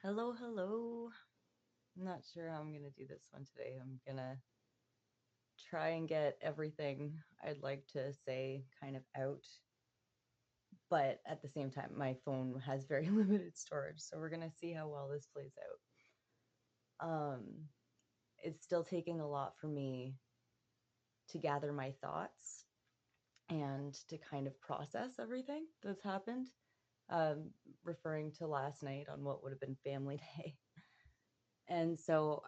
Hello, hello. I'm not sure how I'm going to do this one today. I'm going to try and get everything I'd like to say kind of out, but at the same time, my phone has very limited storage, so we're going to see how well this plays out. It's still taking a lot for me to gather my thoughts and to kind of process everything that's happened, um, referring to last night on what would have been family day. And so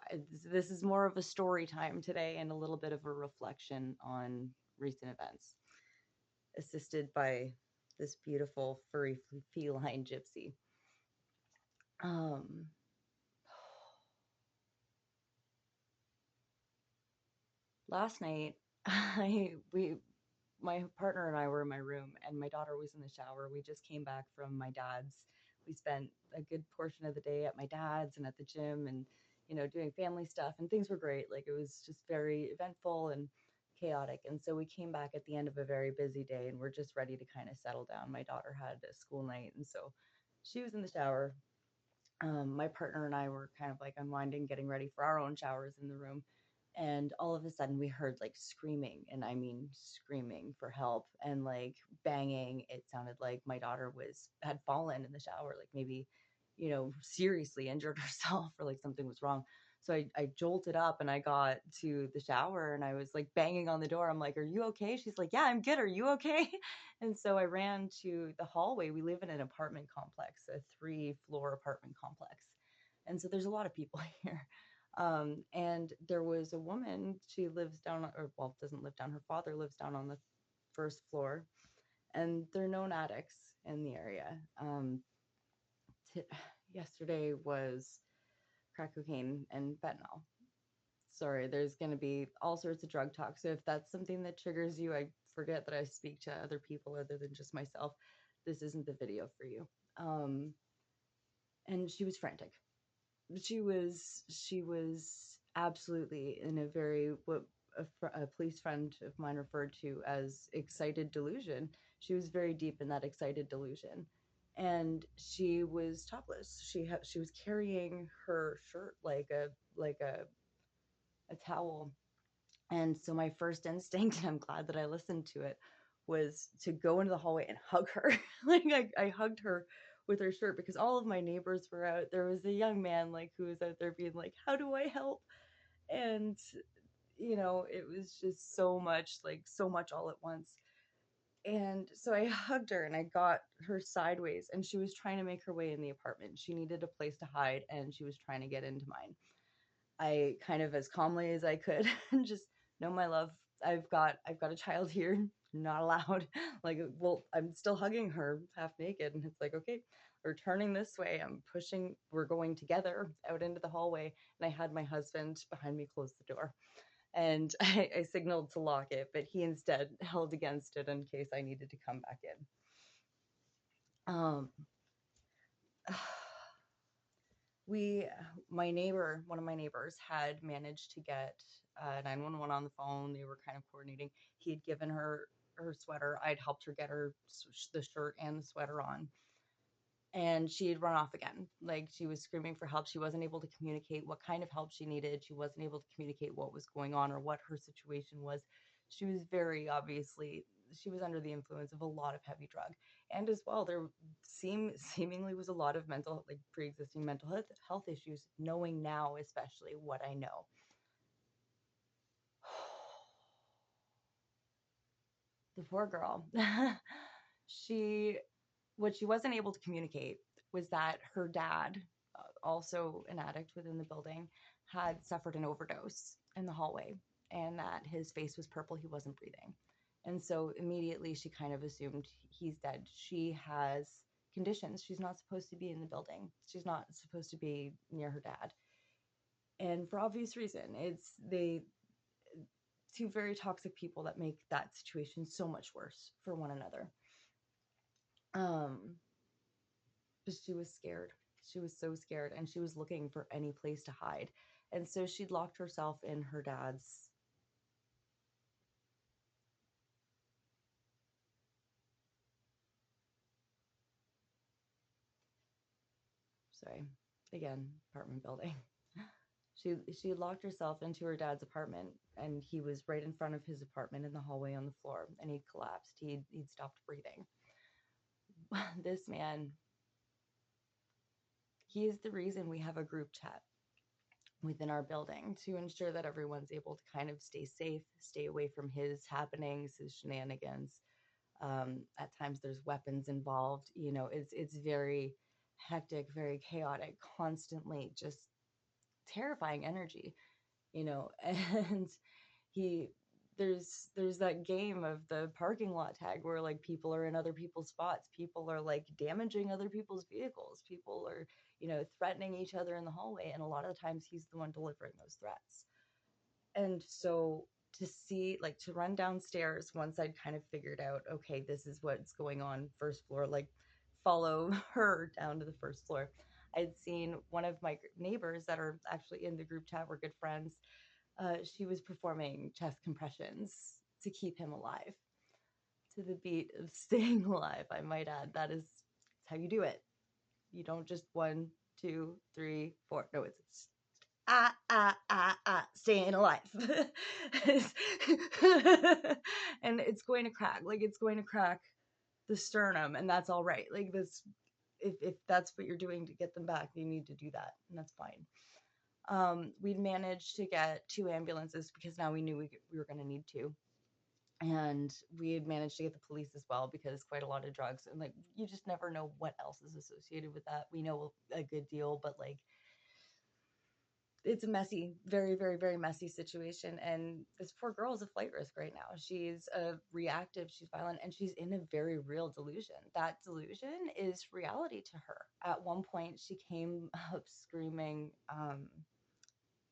this is more of a story time today and a little bit of a reflection on recent events, assisted by this beautiful furry feline gypsy. Um, Last night, my partner and I were in my room, and my daughter was in the shower. We just came back from my dad's. We spent a good portion of the day at my dad's and at the gym, and doing family stuff, and things were great. Like, it was just very eventful and chaotic. And so we came back at the end of a very busy day, and we're just ready to kind of settle down. My daughter had a school night, and so she was in the shower. My partner and I were kind of like unwinding, getting ready for our own showers in the room. And all of a sudden we heard like screaming, and I mean screaming for help, and like banging. It sounded like my daughter had fallen in the shower, like maybe, seriously injured herself, or like something was wrong. So I jolted up and I got to the shower, and I was like banging on the door. I'm like, "Are you okay?" She's like, "Yeah, I'm good. Are you okay?" And so I ran to the hallway. We live in an apartment complex, a 3-floor apartment complex. And so there's a lot of people here. And there was a woman, she lives down, or well, doesn't live down, her father lives down on the first floor, and they're known addicts in the area. T- Yesterday was crack cocaine and fentanyl. Sorry, there's going to be all sorts of drug talk. So if that's something that triggers you, I forget that I speak to other people other than just myself. This isn't the video for you. Um, and she was frantic. She was absolutely in a very what a police friend of mine referred to as excited delusion. She was very deep in that excited delusion, and she was topless. She was carrying her shirt like a towel. And so my first instinct, and I'm glad that I listened to it, was to go into the hallway and hug her. Like, I hugged her with her shirt because all of my neighbors were out. There was a young man like who was out there being like, "How do I help?" And it was just so much, like so much all at once. And so I hugged her and I got her sideways, and she was trying to make her way in the apartment. She needed a place to hide, and she was trying to get into mine. I kind of, as calmly as I could, just, "No, my love, I've got a child here. Not allowed." Like, well, I'm still hugging her half naked, and it's like, "Okay, we're turning this way." I'm pushing. We're going together out into the hallway, and I had my husband behind me close the door, and I signaled to lock it, but he instead held against it in case I needed to come back in. we One of my neighbors had managed to get 911 on the phone. They were kind of coordinating. He had given her sweater. I'd helped her get the shirt and the sweater on, and she had run off again. Like, she was screaming for help. She wasn't able to communicate what kind of help she needed. She wasn't able to communicate what was going on or what her situation was. She was very obviously, she was under the influence of a lot of heavy drug. And as well, there seemingly was a lot of like pre-existing mental health issues, knowing now especially what I know. The poor girl. she What she wasn't able to communicate was that her dad, also an addict within the building, had suffered an overdose in the hallway, and that his face was purple, he wasn't breathing. And so immediately she kind of assumed he's dead. She has conditions. She's not supposed to be in the building. She's not supposed to be near her dad. And for obvious reason, it's they two very toxic people that make that situation so much worse for one another. Um, but she was scared. She was so scared, and she was looking for any place to hide. And so she'd locked herself in her dad's. Sorry, again, apartment building. She locked herself into her dad's apartment, and he was right in front of his apartment in the hallway on the floor, and he'd collapsed. He'd stopped breathing. This man, he is the reason we have a group chat within our building to ensure that everyone's able to kind of stay safe, stay away from his happenings, his shenanigans. At times there's weapons involved. It's very hectic, very chaotic, constantly just terrifying energy, and he there's that game of the parking lot tag where like people are in other people's spots, people are like damaging other people's vehicles, people are threatening each other in the hallway, and a lot of the times he's the one delivering those threats. And so to see, like, to run downstairs once I'd kind of figured out, okay, this is what's going on first floor, like follow her down to the first floor. I'd seen one of my neighbors that are actually in the group chat, we're good friends. She was performing chest compressions to keep him alive, to the beat of Staying Alive, I might add. That is how you do it. You don't just 1, 2, 3, 4. No, it's staying alive. And it's going to crack. Like, it's going to crack the sternum, and that's all right. Like, this, if that's what you're doing to get them back, you need to do that, and that's fine. We'd managed to get 2 ambulances because now we knew we were going to need 2. And we had managed to get the police as well because quite a lot of drugs, and like you just never know what else is associated with that. We know a good deal, but like it's a messy, very, very, very messy situation. And this poor girl is a flight risk right now. She's reactive, she's violent, and she's in a very real delusion. That delusion is reality to her. At one point, she came up screaming,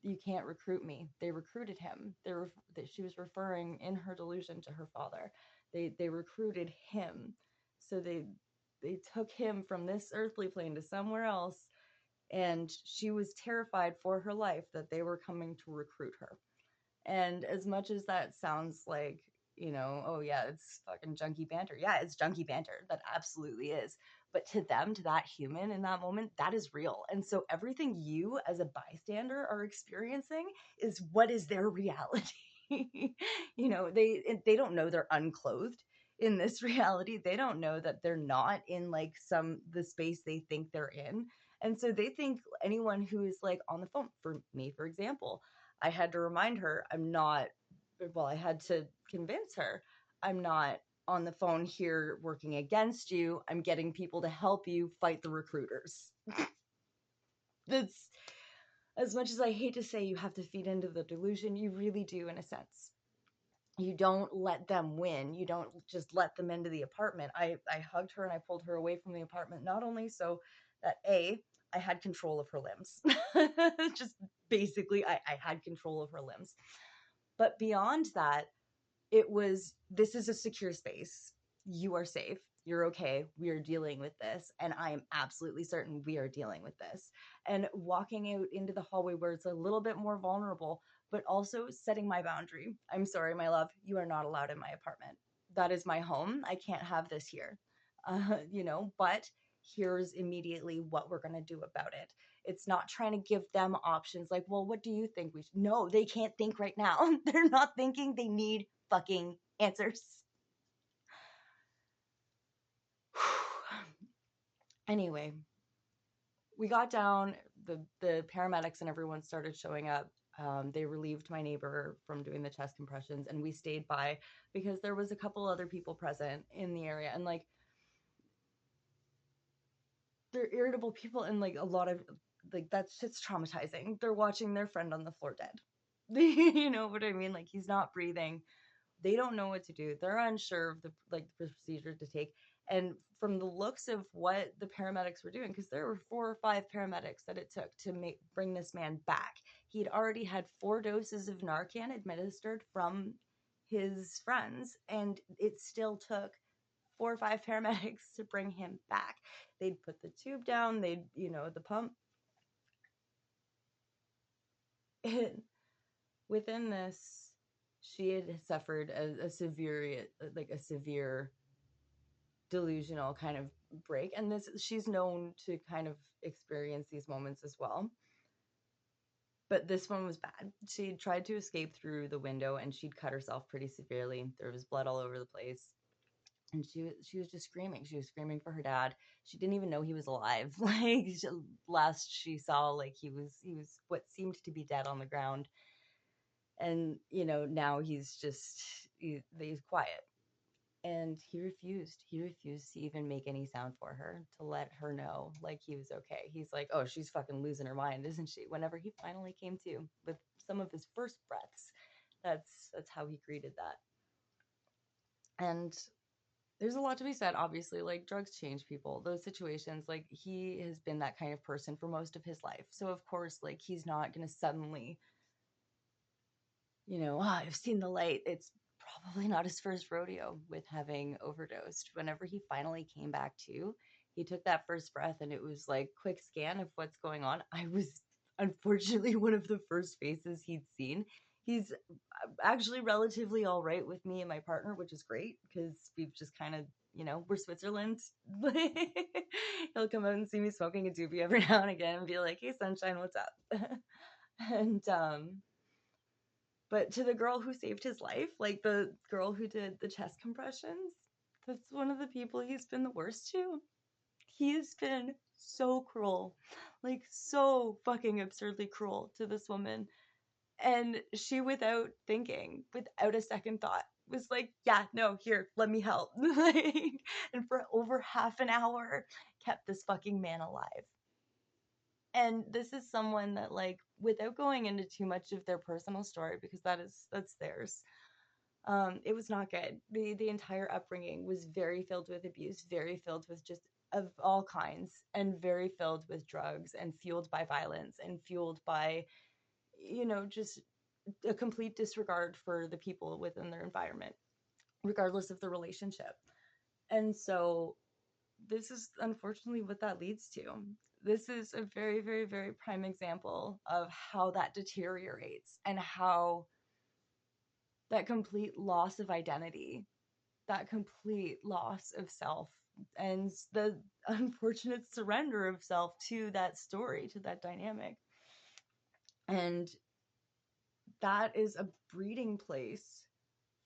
"You can't recruit me." They recruited him. She was referring in her delusion to her father. They recruited him. So they took him from this earthly plane to somewhere else, and she was terrified for her life that they were coming to recruit her. And as much as that sounds like, oh yeah, it's fucking junkie banter. Yeah, it's junkie banter. That absolutely is. But to them, to that human in that moment, that is real. And so everything you as a bystander are experiencing is what is their reality. They don't know they're unclothed in this reality. They don't know that they're not in like the space they think they're in. And so they think anyone who is like on the phone, for me, for example, I had to remind her I had to convince her I'm not on the phone here working against you. I'm getting people to help you fight the recruiters. That's, as much as I hate to say you have to feed into the delusion, you really do in a sense. You don't let them win. You don't just let them into the apartment. I hugged her and I pulled her away from the apartment, not only so that I had control of her limbs. Just basically, I had control of her limbs. But beyond that, this is a secure space. You are safe. You're okay. We are dealing with this. And I am absolutely certain we are dealing with this. And walking out into the hallway where it's a little bit more vulnerable, but also setting my boundary. I'm sorry, my love, you are not allowed in my apartment. That is my home. I can't have this here. But here's immediately what we're going to do about it. It's not trying to give them options like, well, what do you think we should? No, they can't think right now. They're not thinking. They need fucking answers. Anyway, we got down, the paramedics and everyone started showing up. They relieved my neighbor from doing the chest compressions, and we stayed by because there was a couple other people present in the area, and like they're irritable people, and like a lot of like that's just traumatizing. They're watching their friend on the floor dead. You know what I mean? Like, he's not breathing. They don't know what to do. They're unsure of the procedure to take. And from the looks of what the paramedics were doing, because there were 4 or 5 paramedics that it took to bring this man back. He'd already had 4 doses of Narcan administered from his friends, and it still took 4 or 5 paramedics to bring him back. They'd put the tube down, the pump. And within this, she had suffered a severe delusional kind of break. And she's known to kind of experience these moments as well. But this one was bad. She tried to escape through the window and she'd cut herself pretty severely. There was blood all over the place. And she was just screaming. She was screaming for her dad. She didn't even know he was alive. Like, last she saw, like, he was what seemed to be dead on the ground. And now he's quiet. And he refused to even make any sound for her, to let her know, like, he was okay. He's like, oh, she's fucking losing her mind, isn't she? Whenever he finally came to with some of his first breaths, that's how he greeted that. And there's a lot to be said, obviously. Like, drugs change people. Those situations, like, he has been that kind of person for most of his life. So, of course, like, he's not going to suddenly, I've seen the light. It's probably not his first rodeo with having overdosed. Whenever he finally came back to, he took that first breath and it was like, quick scan of what's going on. I was unfortunately one of the first faces he'd seen. He's actually relatively all right with me and my partner, which is great because we've just kind of, we're Switzerland. He'll come out and see me smoking a doobie every now and again and be like, hey, sunshine, what's up? And but to the girl who saved his life, like the girl who did the chest compressions, that's one of the people he's been the worst to. He has been so cruel, like so fucking absurdly cruel to this woman. And she, without thinking, without a second thought, was like, yeah, no, here, let me help. And for over half an hour, kept this fucking man alive. And this is someone that, like, without going into too much of their personal story, because that's theirs, it was not good. The entire upbringing was very filled with abuse, very filled with just of all kinds, and very filled with drugs, and fueled by violence, and fueled by, just a complete disregard for the people within their environment, regardless of the relationship. And so this is unfortunately what that leads to. This is a very, very, very prime example of how that deteriorates, and how that complete loss of identity, that complete loss of self, and the unfortunate surrender of self to that story, to that dynamic. And that is a breeding place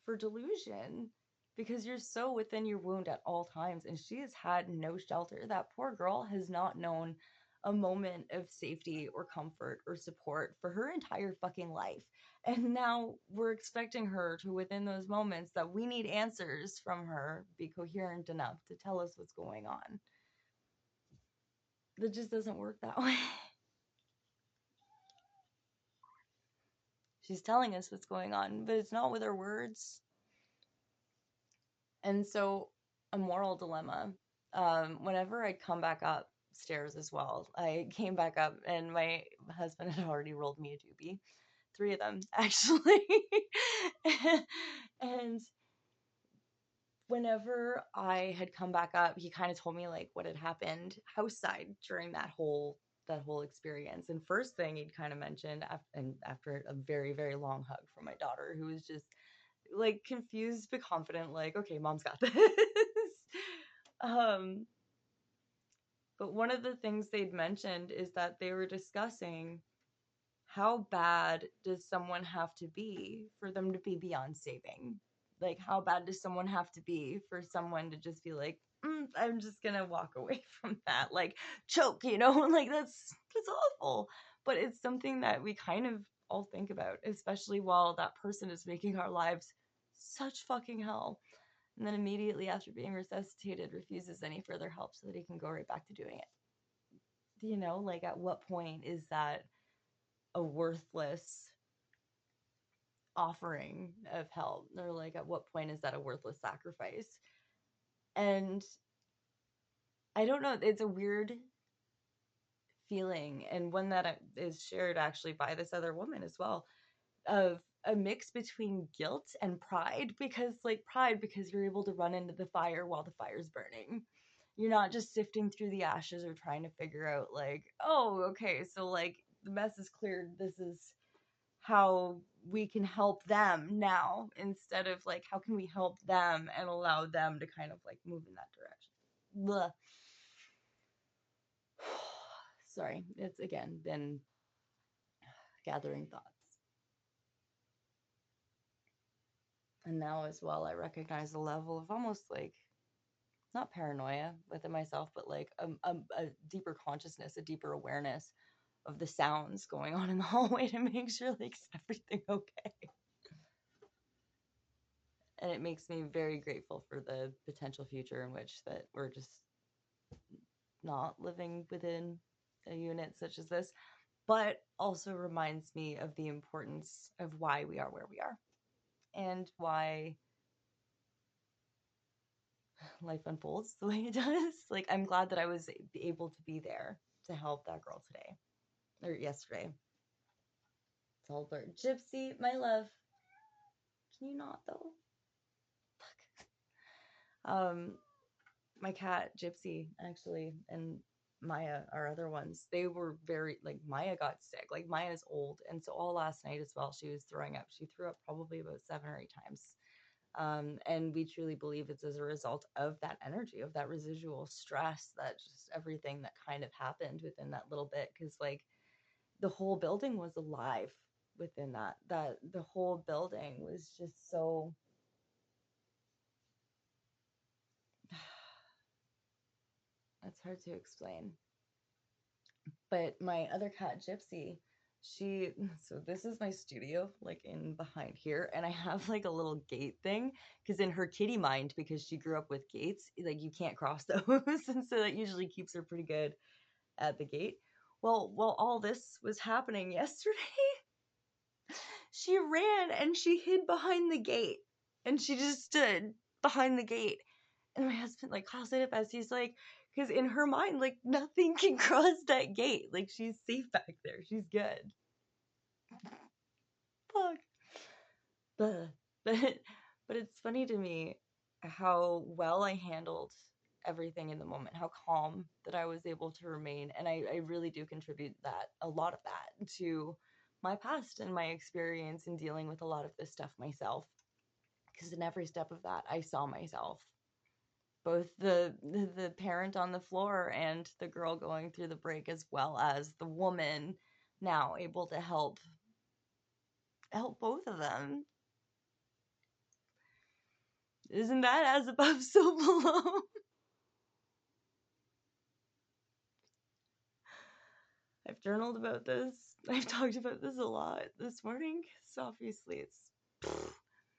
for delusion, because you're so within your wound at all times. And she has had no shelter. That poor girl has not known a moment of safety or comfort or support for her entire fucking life. And now we're expecting her to, within those moments that we need answers from her, be coherent enough to tell us what's going on. That just doesn't work that way. She's telling us what's going on, but it's not with her words. And so, a moral dilemma. Whenever I'd come back upstairs as well, I came back up and my husband had already rolled me a doobie. 3 of them, actually. And whenever I had come back up, he kind of told me, like, what had happened house side during that whole experience. And first thing he'd kind of mentioned, after a very, very long hug from my daughter, who was just, like, confused but confident, like, okay, mom's got this. um but one of the things they'd mentioned is that they were discussing, how bad does someone have to be for them to be beyond saving? Like, how bad does someone have to be for someone to just be like, I'm just gonna walk away from that, like, choke, like, that's awful. But it's something that we kind of all think about, especially while that person is making our lives such fucking hell, and then immediately after being resuscitated refuses any further help so that he can go right back to doing it. Like, at what point is that a worthless offering of help? Or, like, at what point is that a worthless sacrifice? And I don't know, it's a weird feeling, and one that is shared actually by this other woman as well, of a mix between guilt and pride. Because, like, pride because you're able to run into the fire while the fire's burning. You're not just sifting through the ashes or trying to figure out, like, oh, okay, so, like, the mess is cleared, this is how we can help them now, instead of, like, how can we help them and allow them to kind of, like, move in that direction. Bleh. Sorry, it's again been gathering thoughts. And now as well, I recognize a level of almost like, not paranoia within myself, but like a deeper consciousness, a deeper awareness of the sounds going on in the hallway to make sure like is everything okay. And it makes me very grateful for the potential future in which that we're just not living within a unit such as this, but also reminds me of the importance of why we are where we are and why life unfolds the way it does. Like, I'm glad that I was able to be there to help that girl today or yesterday. Told her, Gypsy, my love, can you not though? Fuck. My cat Gypsy actually and Maya, our other ones, they were very like Maya got sick. Like Maya's old, and so all last night as well, she was throwing up. She threw up probably about 7 or 8 times. And we truly believe it's as a result of that energy, of that residual stress, that just everything that kind of happened within that little bit. Because like the whole building was alive within that the whole building was just so it's hard to explain. But my other cat, Gypsy, she, so this is my studio, like in behind here, and I have like a little gate thing because in her kitty mind, because she grew up with gates, like you can't cross those, and so that usually keeps her pretty good at the gate. Well, while all this was happening yesterday, she ran and she hid behind the gate, and she just stood behind the gate. And my husband, like, calls it up as he's like, because in her mind, like, nothing can cross that gate. Like, she's safe back there. She's good. Fuck. But, but it's funny to me how well I handled everything in the moment, how calm that I was able to remain. And I really do contribute that, a lot of that, to my past and my experience in dealing with a lot of this stuff myself. Because in every step of that, I saw myself, both the parent on the floor and the girl going through the break, as well as the woman now able to help both of them. Isn't that as above so below? I've journaled about this. I've talked about this a lot this morning. So obviously it's